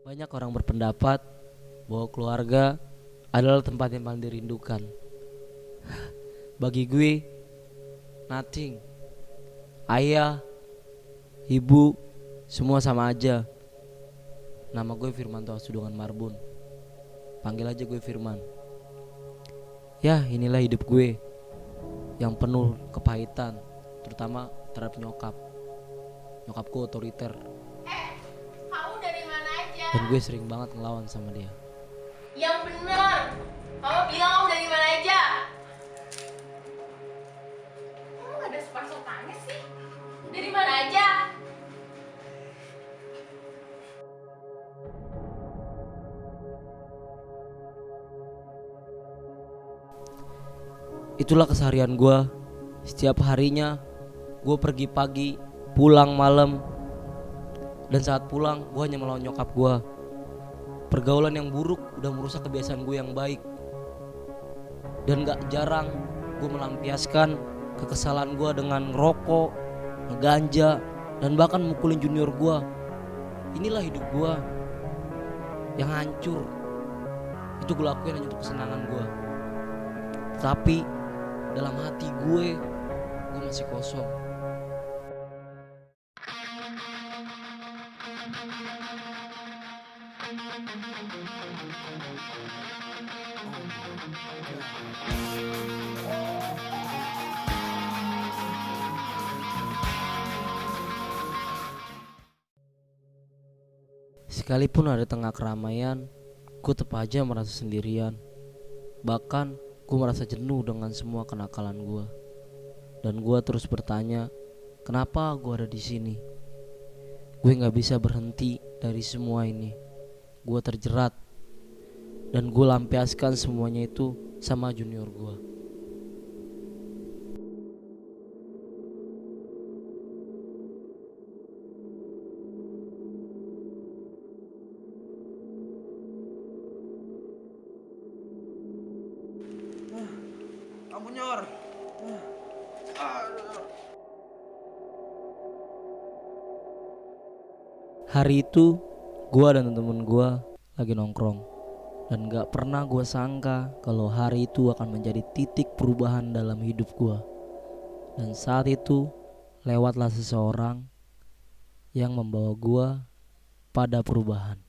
Banyak orang berpendapat bahwa keluarga adalah tempat yang paling dirindukan. Bagi gue, nothing. Ayah, ibu, semua sama aja. Nama gue Firmanto Asudungan Marbun. Panggil aja gue Firman. Ya, inilah hidup gue yang penuh kepahitan, terutama terhadap nyokap. Nyokap gue otoriter. Kamu dari mana aja? Dan gue sering banget ngelawan sama dia. Yang bener. Kamu bilang kamu dari mana aja? Kamu gak ada sopan-sopannya sih. Dari mana aja? Itulah keseharian gue. Setiap harinya gue pergi pagi, pulang malam. Dan saat pulang gue hanya melawan nyokap gue. Pergaulan yang buruk udah merusak kebiasaan gue yang baik. Dan gak jarang gue melampiaskan kekesalan gue dengan ngerokok, ngeganja, dan bahkan mukulin junior gue. Inilah hidup gue yang hancur. Itu gue lakuin hanya untuk kesenangan gue. Tapi dalam hati gue masih kosong. Sekalipun ada tengah keramaian, gue tetap aja merasa sendirian. Bahkan gue merasa jenuh dengan semua kenakalan gue. Dan gue terus bertanya, kenapa gue ada di sini? Gue nggak bisa berhenti dari semua ini. Gue terjerat dan gue lampiaskan semuanya itu sama junior gue. Ampun Nyor. Hari itu gue dan temen gue lagi nongkrong. Dan gak pernah gue sangka kalau hari itu akan menjadi titik perubahan dalam hidup gue. Dan saat itu lewatlah seseorang yang membawa gue pada perubahan.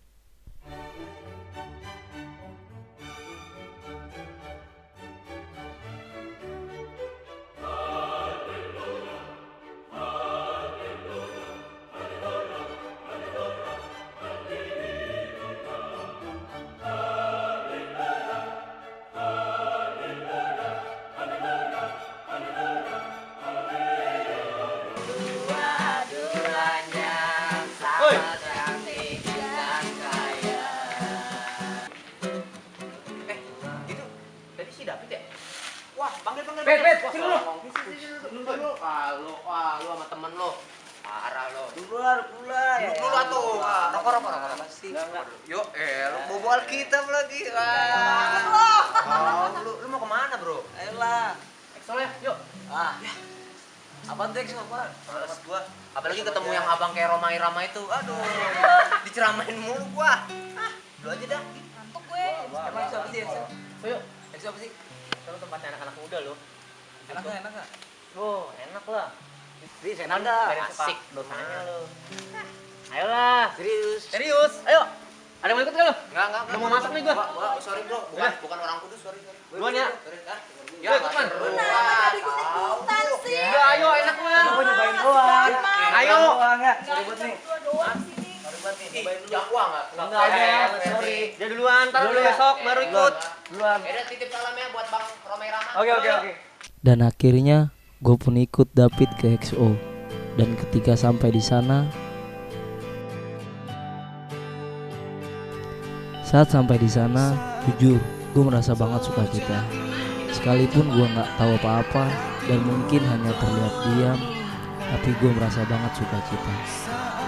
Dua-duanya sama cantik dan kaya. Itu tadi si David ya? Wah, panggil. Bet, Wah, sini lu. Sini dulu. Lu sama temen lu. Parah lu. Keluar. Duduk dulu atuh. Rokok. Pasti. Yuk, lu bobo Alkitab lagi. Lu mau kemana, bro? Ayolah. Soalnya, yuk. Apaan tuh Exo? Apaan? Males gua. Apalagi ketemu yang abang kayak Roma Irama itu. Aduh. Diceramain mulu gua. Lu aja dah. Ngantuk gue. Emang Exo apa sih Exo? Yuk. Exo apa sih? Itu tempatnya anak-anak muda lo. Enak nggak? Oh, enak lah. Serius enak nggak? Asik dosanya lo. Ayolah. Serius. Ayo. Ada yang mau ikut nggak lo? Enggak. Udah mau masak nih gua. Sorry bro, bukan orang kudus, sorry. Duluan ya. Sorry. Ya, ikut man. Kenapa ikut-ikutan sih? Udah, ayo enak man. Mau nyobain doang. Ayo. Enggak. Sorry buat nih. Dua doang sini. Sorry buat nih. Ih, Nyobain dulu. Jakwa nggak? Enggak ada. Sorry. Dia duluan, ntar Dulu lu ya. besok baru ikut. Duluan. Ya udah titip salamnya buat Bang Roma Irama. Oke. Dan akhirnya gue pun ikut David ke XO. Dan ketika sampai di sana, jujur gue merasa banget sukacita. Sekalipun gue nggak tahu apa-apa dan mungkin hanya terlihat diam, tapi gue merasa banget sukacita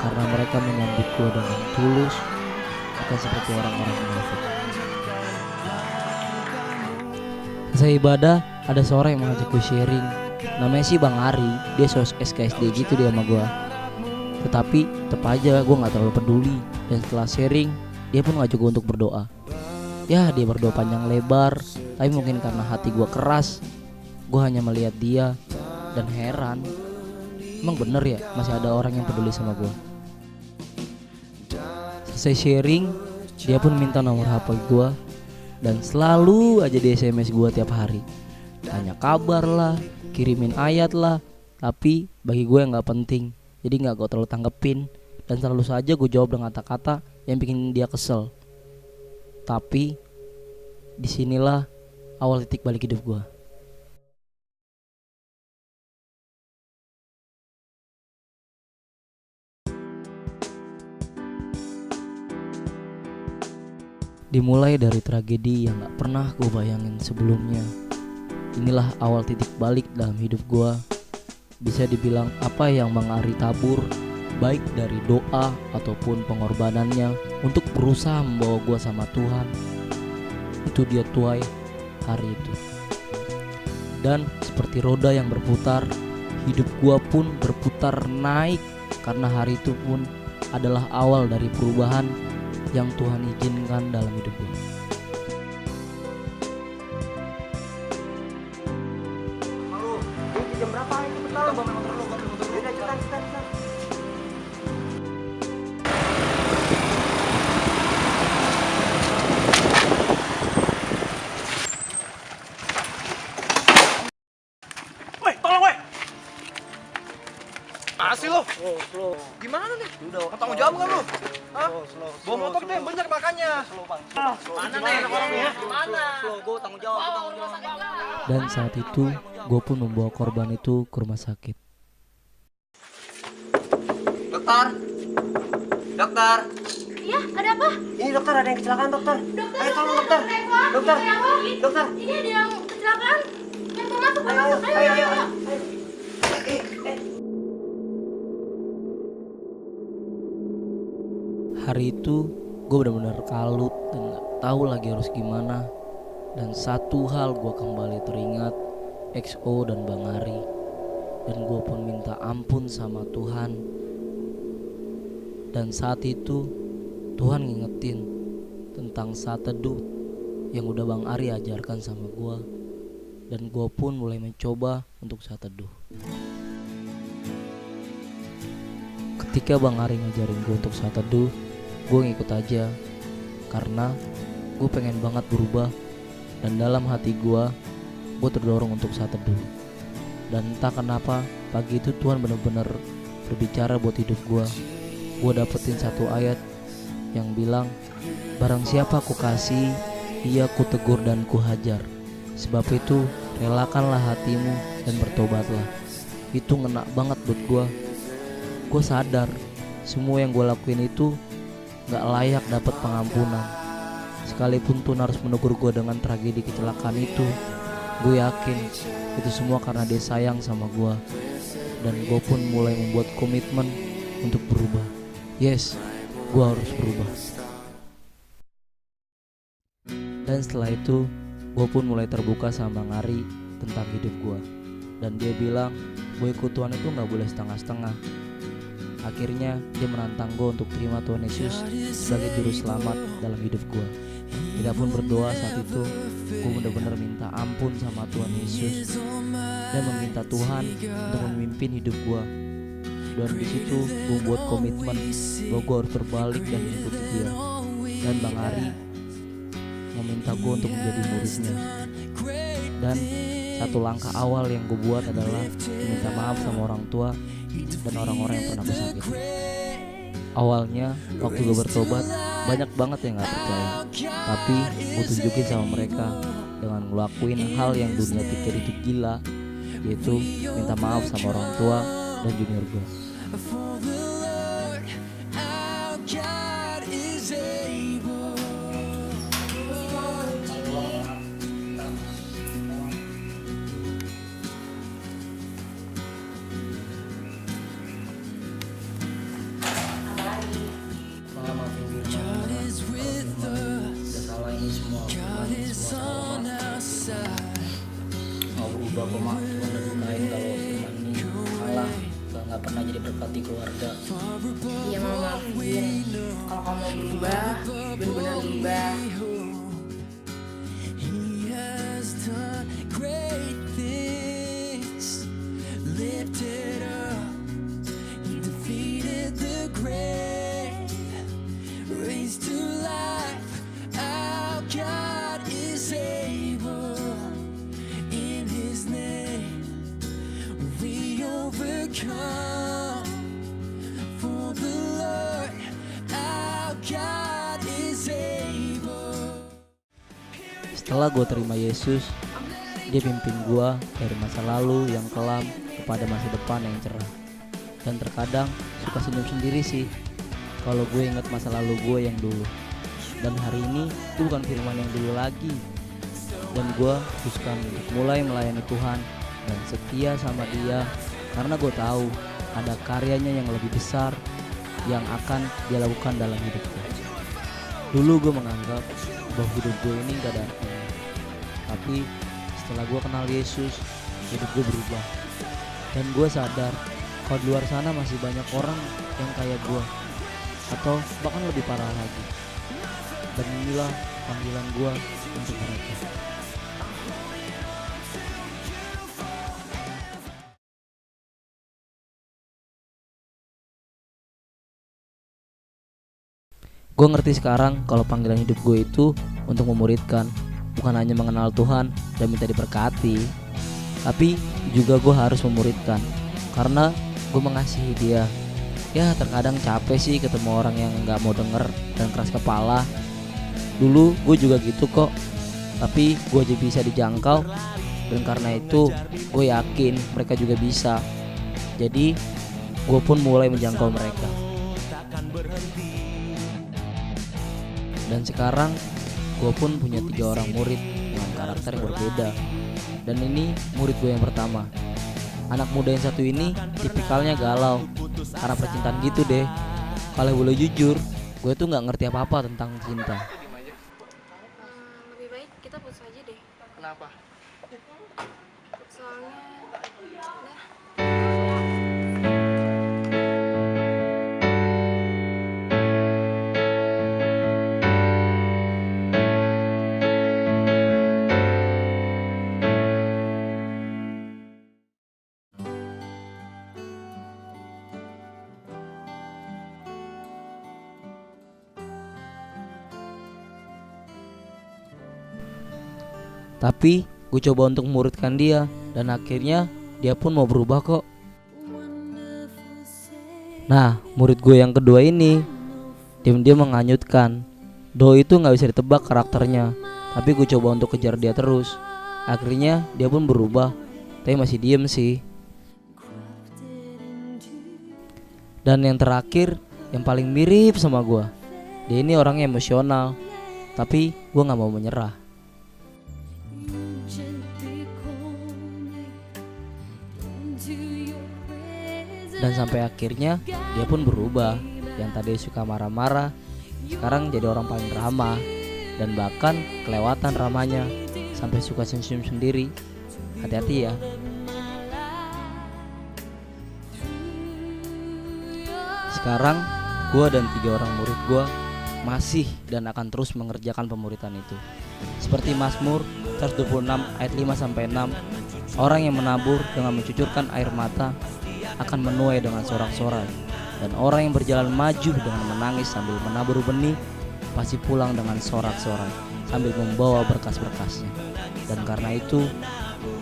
karena mereka menyambut gue dengan tulus, bukan seperti orang-orang munafik. Selesai ibadah, ada seorang yang mengajak gue sharing. Namanya sih Bang Ari, dia SKSD gitu dia sama gue. Tetapi tetap aja gue nggak terlalu peduli. Dan setelah sharing, dia pun ngajak gue untuk berdoa. Ya dia berdoa panjang lebar, tapi mungkin karena hati gue keras, gue hanya melihat dia dan heran. Emang bener ya masih ada orang yang peduli sama gue. Selesai sharing, dia pun minta nomor HP gue dan selalu aja di SMS gue tiap hari. Tanya kabar lah, kirimin ayat lah, tapi bagi gue yang gak penting, jadi gak gue terlalu tanggepin. Dan selalu saja gue jawab dengan kata-kata yang bikin dia kesel. Tapi disinilah awal titik balik hidup gue. Dimulai dari tragedi yang gak pernah gue bayangin sebelumnya. Inilah awal titik balik dalam hidup gue. Bisa dibilang apa yang Bang Ari tabur, baik dari doa ataupun pengorbanannya untuk berusaha membawa gue sama Tuhan, itu dia tuai hari itu. Dan seperti roda yang berputar, hidup gue pun berputar naik, karena hari itu pun adalah awal dari perubahan yang Tuhan izinkan dalam hidup gue. Jam berapa ini betul? Coba main motor lu, udah cepetan. Woi, tolong woi. Masih lo? Slow. Gimana nih? Udah, Tanggung jawab kan lo? Hah? Slow. Bawa motor deh, banyak makanya. Mana nih orangnya? Mana? Gue tanggung jawab. Dan saat itu gue pun membawa korban itu ke rumah sakit. Dokter. Iya, ada apa? Ini dokter, ada yang kecelakaan dokter. Dokter, Ayo tolong ada dokter. Reva. Dokter. Reva. Dokter. Ini ada yang kecelakaan. Yang mau masuk, mau Ayo. masuk. Ayo. Hari itu gue benar-benar kalut dan gak tahu lagi harus gimana. Dan satu hal gue kembali teringat XO dan Bang Ari. Dan gue pun minta ampun sama Tuhan. Dan saat itu Tuhan ngingetin tentang saat teduh yang udah Bang Ari ajarkan sama gue. Dan gue pun mulai mencoba untuk saat teduh. Ketika Bang Ari ngajarin gue untuk saat teduh, gue ngikut aja karena gue pengen banget berubah. Dan dalam hati gue terdorong untuk saat teduh. Dan entah kenapa pagi itu Tuhan benar-benar berbicara buat hidup gue. Gue dapetin satu ayat yang bilang, barang siapa ku kasih, ia ku tegur dan ku hajar. Sebab itu relakanlah hatimu dan bertobatlah. Itu ngena banget buat gue. Gue sadar semua yang gue lakuin itu gak layak dapat pengampunan. Sekalipun Tuhan harus menegur gue dengan tragedi kecelakaan itu, gue yakin itu semua karena dia sayang sama gue. Dan gue pun mulai membuat komitmen untuk berubah. Yes, gue harus berubah. Dan setelah itu gue pun mulai terbuka sama Bang Ari tentang hidup gue. Dan dia bilang gue ikut Tuhan itu gak boleh setengah-setengah. Akhirnya dia menantang gue untuk terima Tuhan Yesus sebagai juru selamat dalam hidup gue. Kita pun berdoa saat itu. Gue benar-benar minta ampun sama Tuhan Yesus dan meminta Tuhan untuk memimpin hidup gue. Dan di situ gue buat komitmen bahwa gue harus berbalik dan mengikuti dia. Dan Bang Ari meminta gue untuk menjadi muridnya. Dan satu langkah awal yang gue buat adalah meminta maaf sama orang tua dan orang-orang yang pernah gue sakiti. Awalnya waktu gue bertobat banyak banget yang gak percaya, tapi gue tunjukin sama mereka dengan ngelakuin hal yang dunia pikir itu gila, yaitu minta maaf sama orang tua dan junior gue. Mau berubah kok mak, cuma lebih baik kalau Tuhan ini kalah dan nggak pernah jadi berkat di keluarga. Iya mau maafin. Kalau kamu mau berubah, benar-benar berubah. Setelah gue terima Yesus, dia pimpin gue dari masa lalu yang kelam kepada masa depan yang cerah. Dan terkadang suka senyum sendiri sih kalau gue ingat masa lalu gue yang dulu. Dan hari ini itu bukan firman yang dulu lagi. Dan gue teruskan untuk mulai melayani Tuhan dan setia sama Dia, karena gue tahu ada karyanya yang lebih besar yang akan Dia lakukan dalam hidup gue. Dulu gue menganggap bahwa hidup gue ini gak ada artinya. Tapi setelah gue kenal Yesus, hidup gue berubah. Dan gue sadar kalau di luar sana masih banyak orang yang kayak gue, atau bahkan lebih parah lagi. Dan inilah panggilan gue untuk mereka. Gue ngerti sekarang kalau panggilan hidup gue itu untuk memuridkan, bukan hanya mengenal Tuhan dan minta diberkati, tapi juga gue harus memuridkan karena gue mengasihi Dia. Ya terkadang capek sih ketemu orang yang gak mau denger dan keras kepala. Dulu gue juga gitu kok, tapi gue aja bisa dijangkau. Dan karena itu gue yakin mereka juga bisa. Jadi gue pun mulai menjangkau mereka. Dan sekarang gue pun punya 3 orang murid dengan karakter yang berbeda. Dan ini murid gue yang pertama. Anak muda yang satu ini tipikalnya galau karena percintaan gitu deh. Kalau boleh jujur, gue tuh gak ngerti apa-apa tentang cinta. Lebih baik kita putus aja deh. Kenapa? Soalnya Tapi gue coba untuk memuridkan dia, dan akhirnya dia pun mau berubah kok. Nah, murid gue yang kedua ini diam-diam menghanyutkan. Do itu gak bisa ditebak karakternya, tapi gue coba untuk kejar dia terus. Akhirnya dia pun berubah, tapi masih diem sih. Dan yang terakhir, yang paling mirip sama gue, dia ini orangnya emosional, tapi gue gak mau menyerah. Dan sampai akhirnya dia pun berubah. Yang tadi suka marah-marah, sekarang jadi orang paling ramah. Dan bahkan kelewatan ramahnya, sampai suka senyum sendiri. Hati-hati ya. Sekarang gue dan 3 orang murid gue masih dan akan terus mengerjakan pemuridan itu. Seperti Mazmur 126 ayat 5-6, orang yang menabur dengan mencucurkan air mata akan menuai dengan sorak-sorai, dan orang yang berjalan maju dengan menangis sambil menabur benih pasti pulang dengan sorak-sorai sambil membawa berkas-berkasnya. Dan karena itu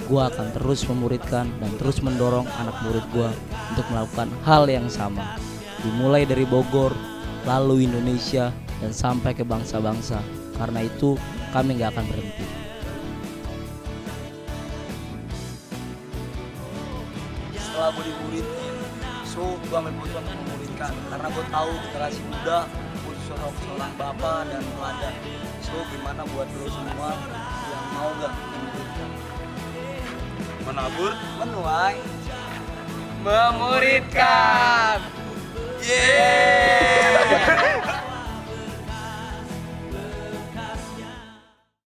gua akan terus memuridkan dan terus mendorong anak murid gua untuk melakukan hal yang sama, dimulai dari Bogor, lalu Indonesia, dan sampai ke bangsa-bangsa. Karena itu kami gak akan berhenti. Setelah gue dimuridin, so gue ambil keputusan untuk memuridkan. Karena gue tahu generasi muda butuh seorang bapak dan teladan. So gimana buat lo semua yang mau gak memuridkan? Menabur? Menuai Memuridkan. Yeay.